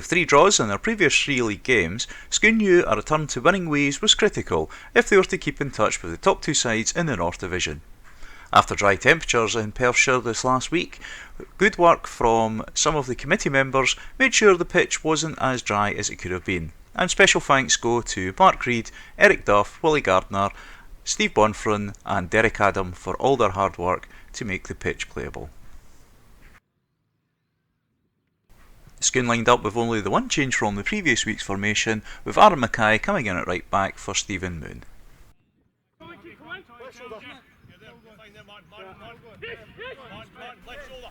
With 3 draws in their previous 3 league games, Scone knew a return to winning ways was critical if they were to keep in touch with the top 2 sides in the North Division. After dry temperatures in Perthshire this last week, good work from some of the committee members made sure the pitch wasn't as dry as it could have been, and special thanks go to Mark Reid, Eric Duff, Willie Gardner, Steve Bonfron and Derek Adam for all their hard work to make the pitch playable. Scone lined up with only the one change from the previous week's formation, with Aaron Mackay coming in at right back for Stephen Moon.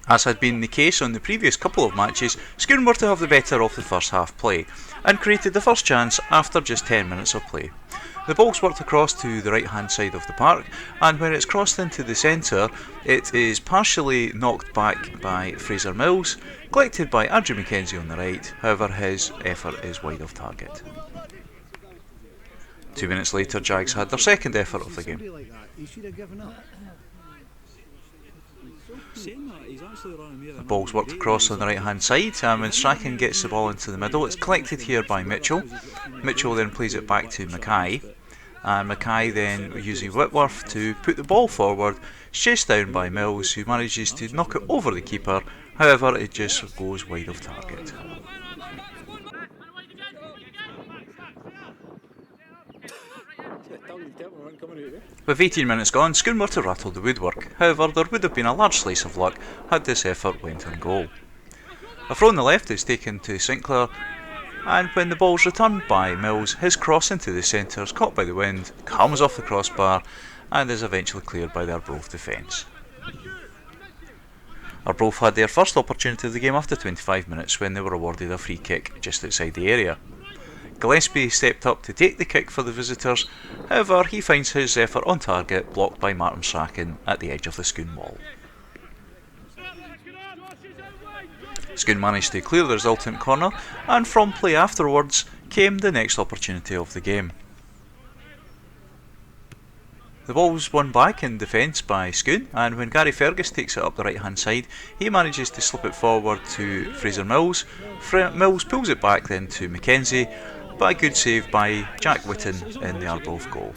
As had been the case on the previous couple of matches, Scone were to have the better of the first half play, and created the first chance after just 10 minutes of play. The ball's worked across to the right hand side of the park, and when it's crossed into the centre, it is partially knocked back by Fraser Mills, collected by Andrew McKenzie on the right, however his effort is wide of target. 2 minutes later, Jags had their second effort of the game. The ball's worked across on the right hand side, and when Strachan gets the ball into the middle, it's collected here by Mitchell. Mitchell then plays it back to Mackay, and Mackay then using Whitworth to put the ball forward, chased down by Mills, who manages to knock it over the keeper, however it just goes wide of target. With 18 minutes gone, Scone were to rattle the woodwork, however there would have been a large slice of luck had this effort went on goal. A throw on the left is taken to Sinclair, and when the ball's returned by Mills, his cross into the centre is caught by the wind, comes off the crossbar and is eventually cleared by the Arbroath defence. Arbroath had their first opportunity of the game after 25 minutes when they were awarded a free kick just outside the area. Gillespie stepped up to take the kick for the visitors, however he finds his effort on target blocked by Martin Strachan at the edge of the Scone wall. Scone managed to clear the resultant corner, and from play afterwards came the next opportunity of the game. The ball was won back in defence by Scone, and when Gary Fergus takes it up the right hand side, he manages to slip it forward to Fraser Mills. Mills pulls it back then to McKenzie, but a good save by Jack Whitten in the Arbroath goal.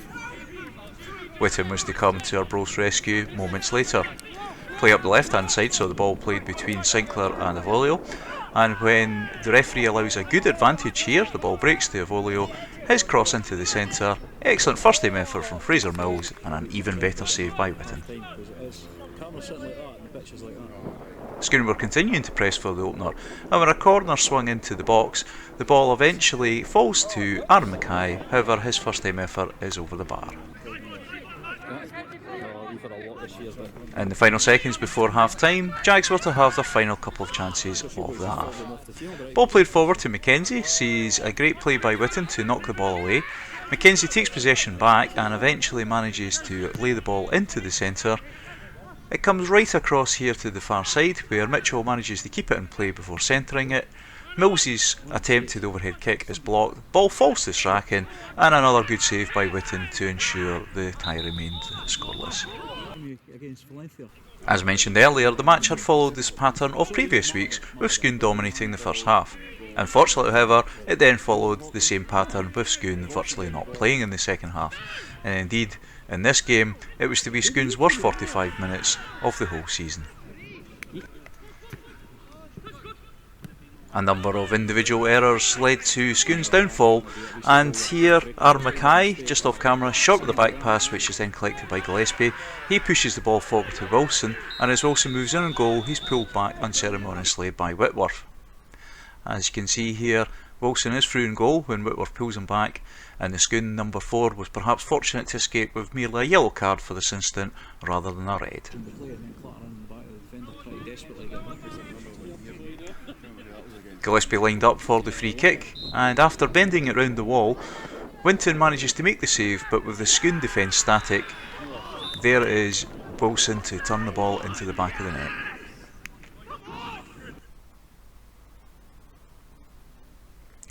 Whitten was to come to Arbroath's rescue moments later. Play up the left hand side, so the ball played between Sinclair and Avolio, and when the referee allows a good advantage here, the ball breaks to Avolio, his cross into the centre, excellent first time effort from Fraser Mills and an even better save by Whitten. Scone were continuing to press for the opener, and when a corner swung into the box, the ball eventually falls to Aaron Mackay, however his first time effort is over the bar. In the final seconds before half time, Jags were to have their final couple of chances of the half. Ball played forward to McKenzie, sees a great play by Whitten to knock the ball away. McKenzie takes possession back and eventually manages to lay the ball into the centre. It comes right across here to the far side, where Mitchell manages to keep it in play before centering it. Mills's attempt to the overhead kick is blocked, ball falls to Strachan, and another good save by Whitten to ensure the tie remained scoreless. As mentioned earlier, the match had followed this pattern of previous weeks, with Scone dominating the first half. Unfortunately, however, it then followed the same pattern, with Scone virtually not playing in the second half, and indeed, in this game, it was to be Scone's worst 45 minutes of the whole season. A number of individual errors led to Scone's downfall, and here Aaron Mackay, just off camera, short with the back pass which is then collected by Gillespie. He pushes the ball forward to Wilson, and as Wilson moves in on goal, he's pulled back unceremoniously by Whitworth. As you can see here, Wilson is through in goal when Whitworth pulls him back, and the Scone number 4 was perhaps fortunate to escape with merely a yellow card for this incident rather than a red. Gillespie lined up for the free kick, and after bending it round the wall, Winton manages to make the save, but with the Scone defence static, there is Wilson to turn the ball into the back of the net.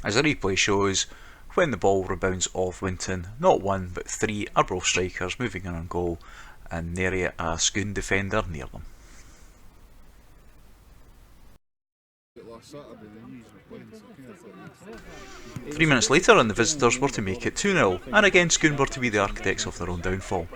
As the replay shows, when the ball rebounds off Winton, not one but 3 Arbroath strikers moving in on goal, and nary a Scone defender near them. 3 minutes later and the visitors were to make it 2-0, and again Scone were to be the architects of their own downfall.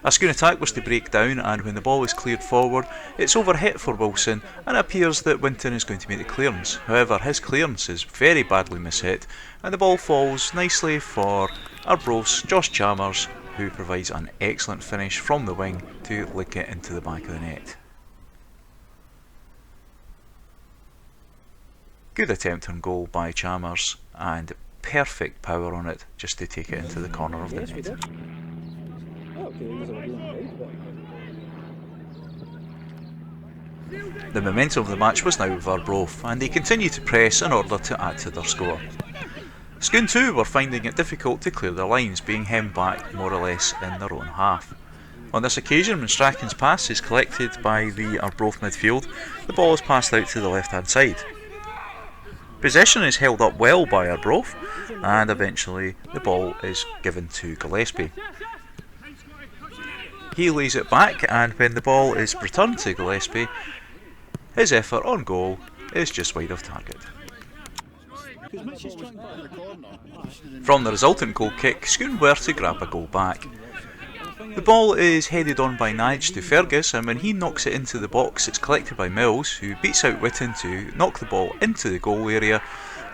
A Scone attack was to break down, and when the ball is cleared forward, it's overhit for Wilson, and it appears that Winton is going to make the clearance. However, his clearance is very badly mishit, and the ball falls nicely for Arbroath's Josh Chalmers, who provides an excellent finish from the wing to lick it into the back of the net. Good attempt on goal by Chalmers, and perfect power on it just to take it into the corner of the net. The momentum of the match was now with Arbroath, and they continued to press in order to add to their score. Scone too were finding it difficult to clear their lines, being hemmed back more or less in their own half. On this occasion, when Strachan's pass is collected by the Arbroath midfield, the ball is passed out to the left hand side. Possession is held up well by Arbroath, and eventually the ball is given to Gillespie. He lays it back, and when the ball is returned to Gillespie, his effort on goal is just wide of target. From the resultant goal kick, Scone were to grab a goal back. The ball is headed on by Njie to Fergus, and when he knocks it into the box, it's collected by Mills, who beats out Whitten to knock the ball into the goal area.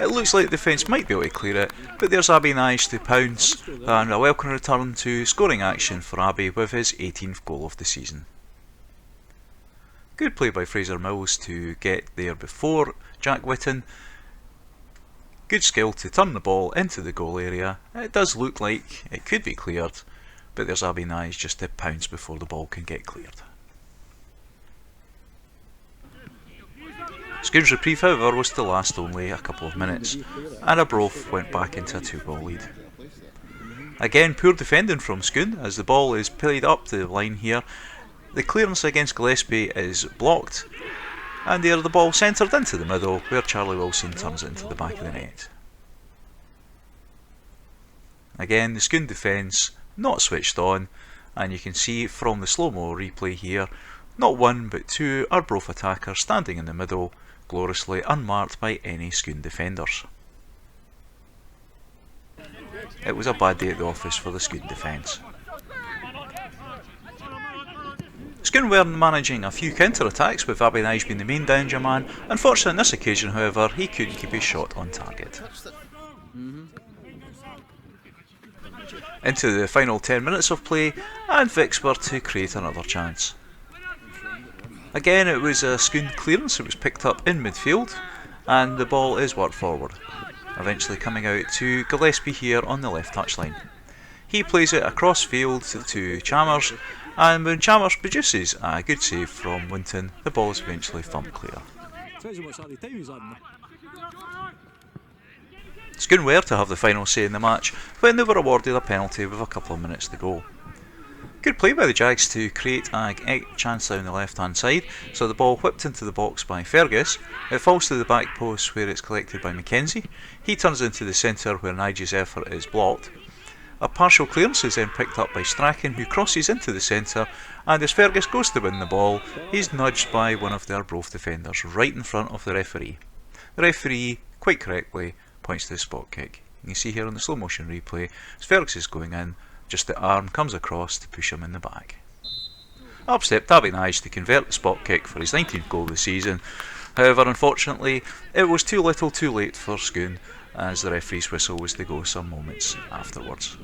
It looks like the defence might be able to clear it, but there's Abi Njie to pounce, and a welcome return to scoring action for Abi with his 18th goal of the season. Good play by Fraser Mills to get there before Jack Whitten. Good skill to turn the ball into the goal area. It does look like it could be cleared, but there's Abi Njie just to pounce before the ball can get cleared. Scone's reprieve, however, was to last only a couple of minutes, and Arbroath went back into a 2-goal lead. Again, poor defending from Scone as the ball is played up the line here. The clearance against Gillespie is blocked, and there the ball centred into the middle, where Charlie Wilson turns it into the back of the net. Again, the Scone defence not switched on, and you can see from the slow-mo replay here, not one but two Arbroath attackers standing in the middle, gloriously unmarked by any Scone defenders. It was a bad day at the office for the Scone defence. Scone were managing a few counter-attacks, with Abi Njie being the main danger man. Unfortunately on this occasion, however, he couldn't keep his shot on target. Into the final 10 minutes of play, and Vics were to create another chance. Again, it was a Scone clearance. It was picked up in midfield, and the ball is worked forward, eventually coming out to Gillespie here on the left touchline. He plays it across field to Chalmers, and when Chalmers produces a good save from Winton, the ball is eventually thumped clear. Scone were to have the final say in the match when they were awarded a penalty with a couple of minutes to go. Good play by the Jags to create a chance down the left hand side, so the ball whipped into the box by Fergus. It falls to the back post where it's collected by Mackenzie. He turns into the centre where Njie's effort is blocked. A partial clearance is then picked up by Strachan, who crosses into the centre, and as Fergus goes to win the ball, he's nudged by one of the Arbroath defenders right in front of the referee. The referee, quite correctly, points to the spot kick. You see here on the slow motion replay, as Fergus is going in, just the arm comes across to push him in the back. Up stepped Abi Njie to convert the spot kick for his 19th goal of the season. However, unfortunately, it was too little too late for Scone, as the referee's whistle was to go some moments afterwards.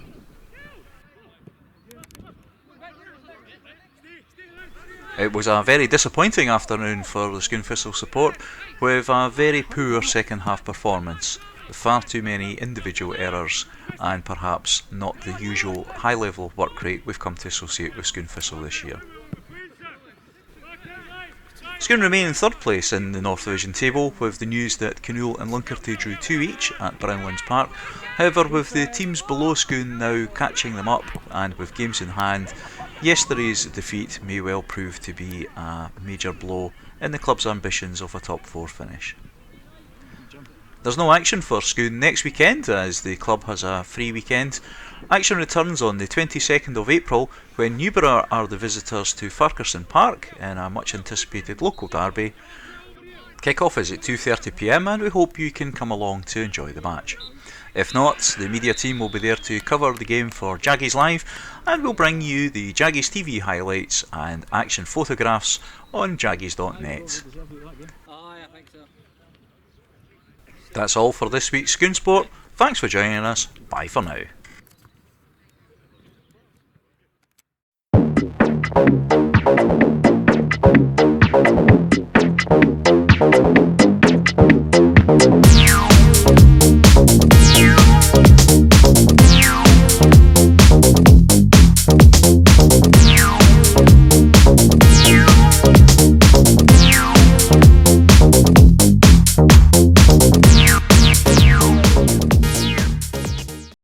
It was a very disappointing afternoon for the Scone Thistle support, with a very poor second half performance, with far too many individual errors and perhaps not the usual high level of work rate we've come to associate with Scone Thistle this year. Scone remain in third place in the North Division table, with the news that Canool and Lunkerty drew 2 each at Brownlands Park. However, with the teams below Scone now catching them up and with games in hand, yesterday's defeat may well prove to be a major blow in the club's ambitions of a top 4 finish. There's no action for Scone next weekend, as the club has a free weekend. Action returns on the 22nd of April, when Newborough are the visitors to Farquharson Park in a much anticipated local derby. Kick-off is at 2:30pm and we hope you can come along to enjoy the match. If not, the media team will be there to cover the game for Jaggies Live, and we'll bring you the Jaggies TV highlights and action photographs on jaggies.net. That's all for this week's Scone Sport. Thanks for joining us. Bye for now.